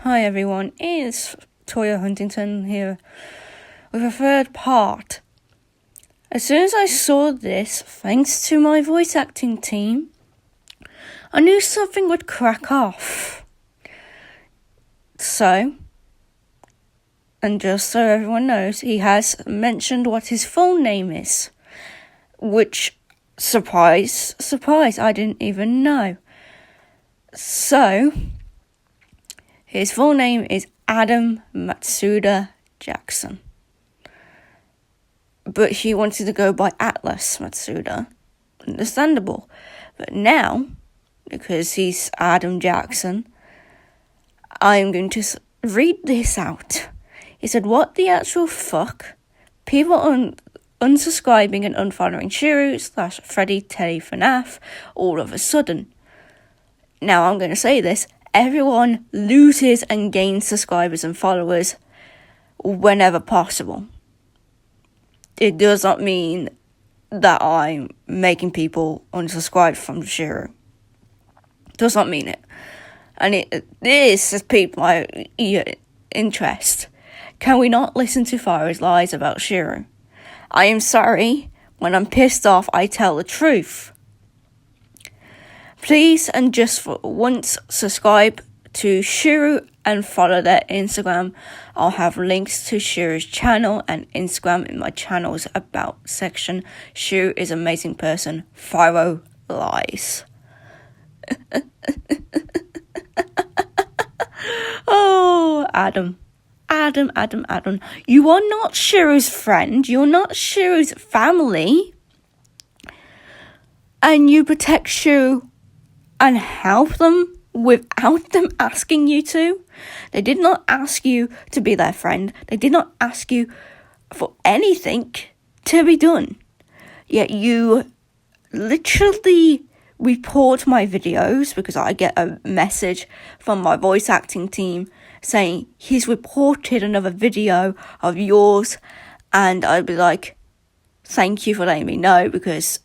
Hi everyone, it's Toya Huntington here with a third part. As soon as I saw this, thanks to my voice acting team, I knew something would crack off. So, and just so everyone knows, he has mentioned what his full name is, which, surprise, I didn't even know. So, his full name is Atlas Matsuda Jackson. But he wanted to go by Atlas Matsuda. Understandable. But now, because he's Adam Jackson, I am going to read this out. He said, "What the actual fuck? People unsubscribing and unfollowing Shiru / FreddyTeddyFNAF all of a sudden." Now I'm going to say this. Everyone loses and gains subscribers and followers whenever possible. It does not mean that I'm making people unsubscribe from Shiru. Does not mean it. And this is people interest. Can we not listen to Farah's lies about Shiru? I am sorry. When I'm pissed off, I tell the truth. Please and just for once subscribe to Shiru and follow their Instagram. I'll have links to Shiru's channel and Instagram in my channel's about section. Shiru is an amazing person. Follow lies. Oh, Adam. You are not Shiru's friend. You're not Shiru's family. And you protect Shiru and help them without them asking you to. They did not ask you to be their friend. They did not ask you for anything to be done. Yet you literally report my videos because I get a message from my voice acting team saying he's reported another video of yours, and I'd be like, thank you for letting me know, because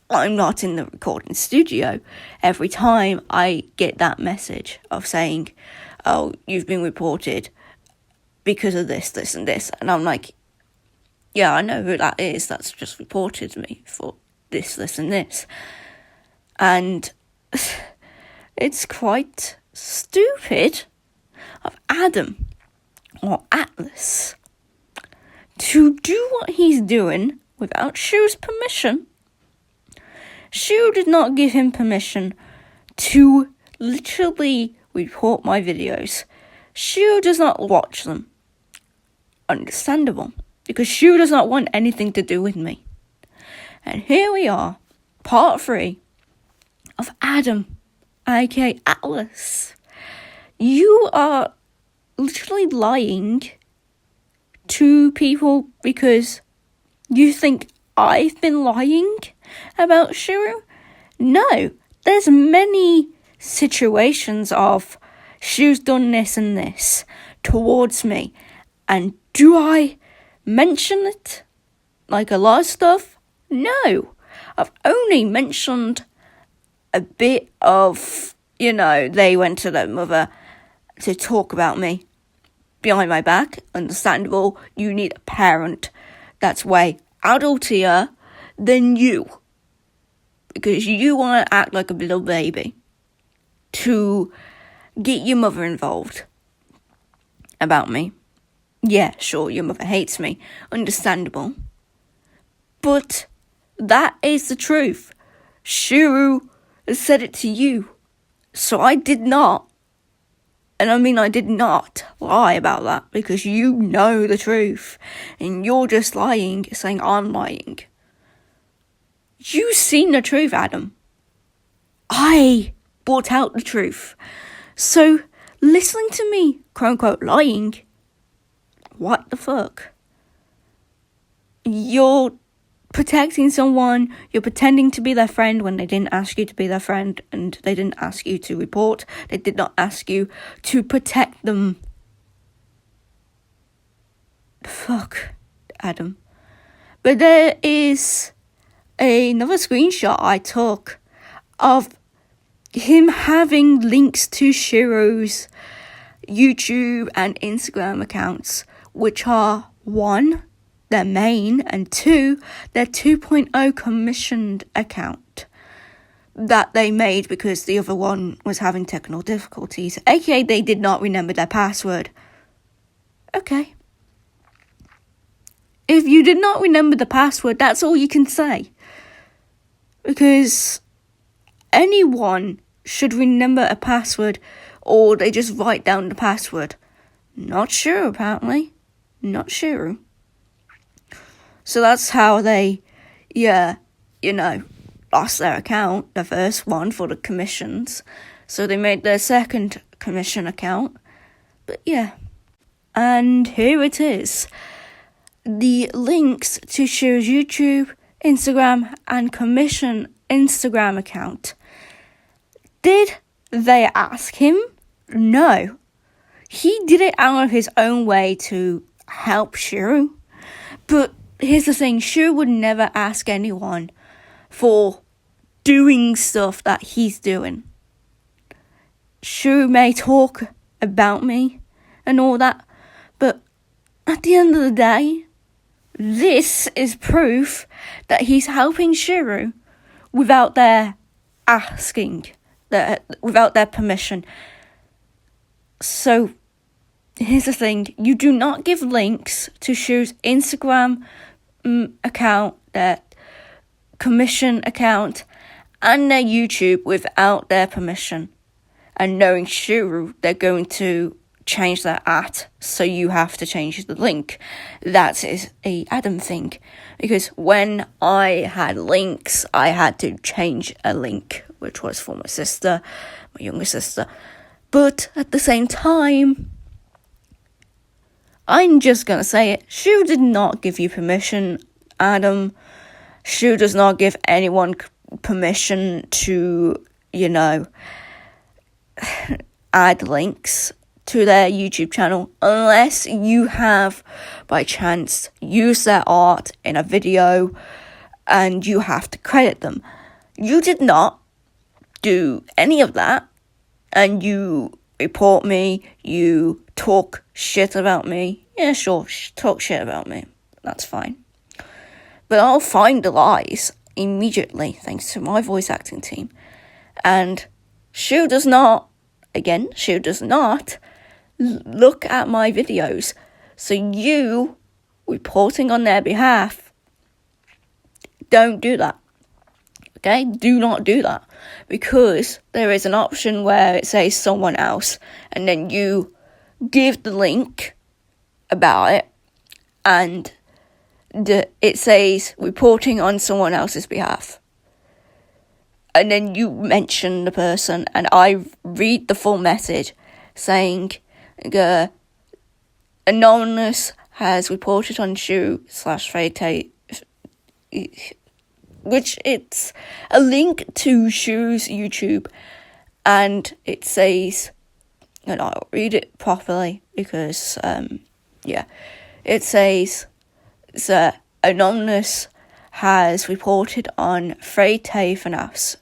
I'm not in the recording studio. Every time I get that message of saying, oh, you've been reported because of this, and this. And I'm like, yeah, I know who that is. That's just reported me for this, and this. And it's quite stupid of Adam or Atlas to do what he's doing without Shiru's permission. Shiru did not give him permission to literally report my videos. Shiru does not watch them. Understandable, because Shiru does not want anything to do with me. And here we are, part 3 of Adam, aka Atlas. You are literally lying to people because you think I've been lying about Shiru? No, there's many situations of Shiru's done this and this towards me, and do I mention it like a lot of stuff? No, I've only mentioned a bit of, they went to their mother to talk about me behind my back. Understandable. You need a parent that's way adultier than you, because you want to act like a little baby to get your mother involved about me. Yeah, sure, your mother hates me. Understandable. But that is the truth. Shiru said it to you. So I did not. And I did not lie about that, because you know the truth. And you're just lying, saying I'm lying. You've seen the truth, Adam. I brought out the truth. So, listening to me, quote-unquote, lying, what the fuck? You're protecting someone, you're pretending to be their friend when they didn't ask you to be their friend, and they didn't ask you to report, they did not ask you to protect them. Fuck, Adam. But there is another screenshot I took of him having links to Shiru's YouTube and Instagram accounts, which are 1, their main, and 2, their 2.0 commissioned account that they made because the other one was having technical difficulties, aka they did not remember their password. Okay. If you did not remember the password, that's all you can say. Because anyone should remember a password, or they just write down the password. Not sure, apparently. Not sure. So that's how they, lost their account, the first one for the commissions. So they made their second commission account. But yeah. And here it is. The links to Shiru's YouTube, Instagram, and commission Instagram account. Did they ask him? No. He did it out of his own way to help Shiru. But here's the thing, Shiru would never ask anyone for doing stuff that he's doing. Shiru may talk about me and all that, but at the end of the day, this is proof that he's helping Shiru without their asking, without their permission. So, here's the thing. You do not give links to Shiru's Instagram account, their commission account, and their YouTube without their permission. And knowing Shiru, they're going to change their at, so you have to change the link. That is a Adam thing, because when I had links, I had to change a link, which was for my sister, my younger sister. But at the same time, I'm just gonna say it, Shiru did not give you permission, Adam. Shiru does not give anyone permission to, add links to their YouTube channel unless you have, by chance, used their art in a video and you have to credit them. You did not do any of that, and you report me, you talk shit about me. Yeah, sure, talk shit about me. That's fine. But I'll find the lies immediately, thanks to my voice acting team. And Shiru does not look at my videos. So you, reporting on their behalf, don't do that. Okay? Do not do that. Because there is an option where it says someone else, and then you give the link about it, and it says reporting on someone else's behalf. And then you mention the person, and I read the full message saying, Anonymous has reported on Shiru /FreddyTeddy, which it's a link to Shiru's YouTube, and it says, and I'll read it properly because, it says, Anonymous has reported on FreddyTeddyFNAF's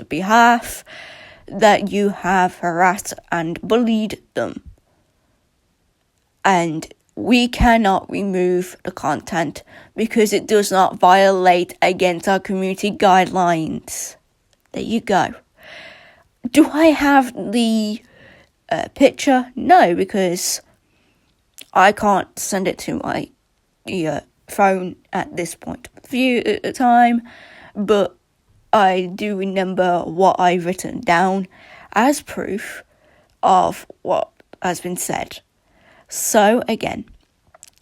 behalf that you have harassed and bullied them, and we cannot remove the content because it does not violate against our community guidelines. There you go. Do I have the picture? No, because I can't send it to my phone at this point of view at the time, but I do remember what I've written down as proof of what has been said. So again,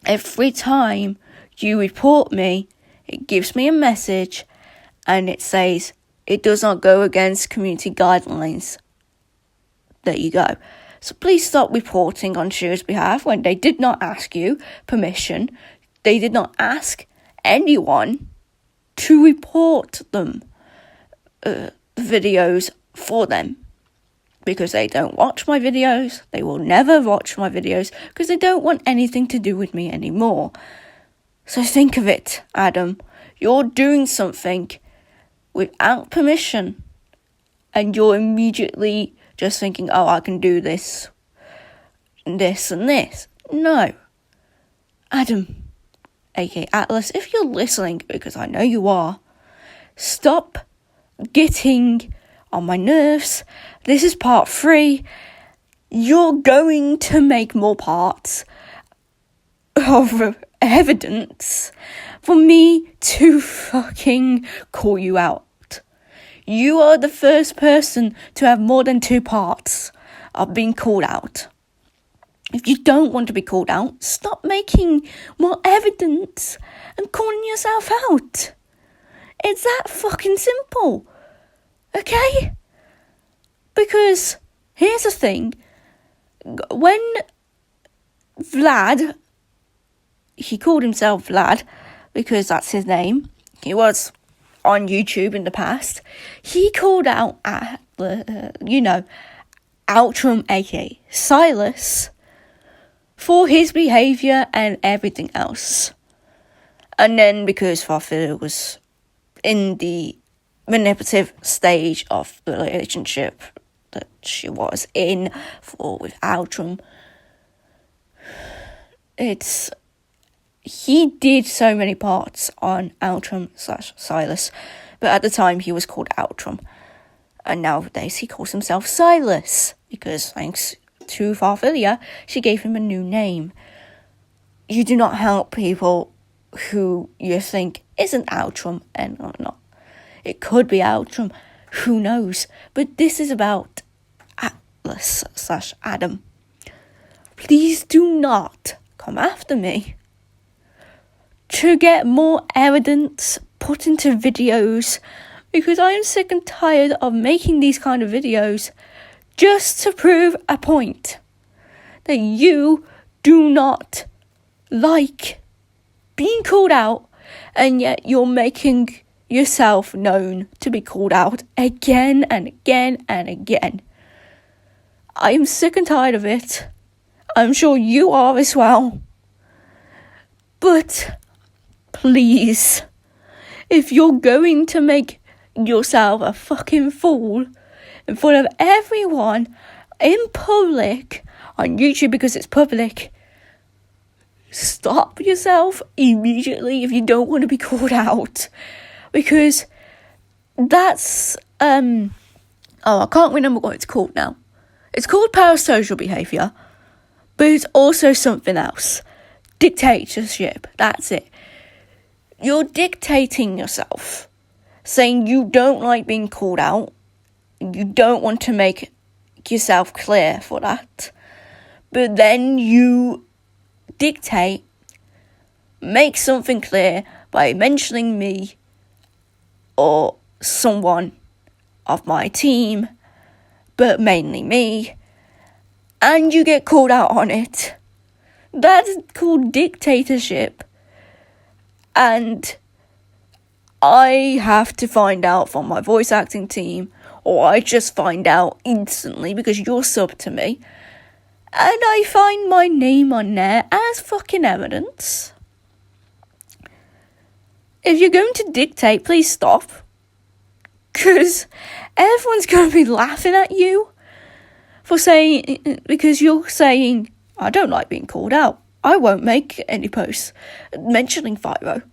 every time you report me, it gives me a message and it says it does not go against community guidelines. There you go. So please stop reporting on Shiru's behalf when they did not ask you permission. They did not ask anyone to report them, videos for them. Because they don't watch my videos. They will never watch my videos because they don't want anything to do with me anymore. So think of it, Adam. You're doing something without permission, and you're immediately just thinking, oh, I can do this this and this. No. Adam, aka Atlas, if you're listening, because I know you are, stop getting on my nerves. This is part 3. You're going to make more parts of evidence for me to fucking call you out. You are the first person to have more than 2 parts of being called out. If you don't want to be called out, stop making more evidence and calling yourself out. It's that fucking simple. Okay? Because here's the thing. When Vlad, he called himself Vlad because that's his name. He was on YouTube in the past. He called out at Outram, aka Silas, for his behaviour and everything else. And then because Farfilla was in the manipulative stage of the relationship that she was in with Outram, he did so many parts on Outram/Silas, but at the time he was called Outram, and nowadays he calls himself Silas, because thanks to Farfilla, she gave him a new name. You do not help people who you think isn't Outram and not. It could be Outram, who knows? But this is about Atlas/Adam. Please do not come after me to get more evidence put into videos, because I am sick and tired of making these kind of videos just to prove a point that you do not like being called out, and yet you're making yourself known to be called out again and again and again. I am sick and tired of it. I'm sure you are as well. But please, if you're going to make yourself a fucking fool in front of everyone in public on YouTube, because it's public, stop yourself immediately if you don't want to be called out. Because that's I can't remember what it's called now. It's called parasocial behaviour, but it's also something else. Dictatorship, that's it. You're dictating yourself, saying you don't like being called out. You don't want to make yourself clear for that. But then you make something clear by mentioning me or someone of my team, but mainly me, and you get called out on it. That's called dictatorship. And I have to find out from my voice acting team, or I just find out instantly because you're sub to me, and I find my name on there as fucking evidence. If you're going to dictate, please stop. Because everyone's going to be laughing at you because you're saying, I don't like being called out. I won't make any posts mentioning Fyro.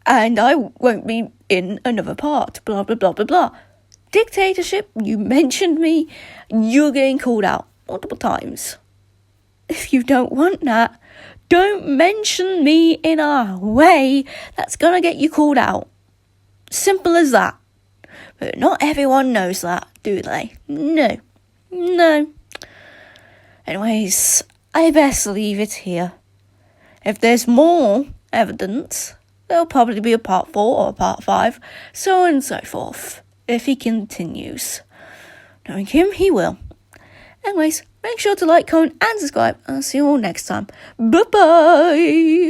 And I won't be in another part, blah, blah, blah, blah, blah. Dictatorship, you mentioned me, you're getting called out multiple times. If you don't want that, don't mention me in a way that's going to get you called out. Simple as that. But not everyone knows that, do they? No. Anyways, I best leave it here. If there's more evidence, there'll probably be a part 4 or a part 5, so on and so forth. If he continues. Knowing him, he will. Anyways, make sure to like, comment, and subscribe. I'll see you all next time. Bye-bye!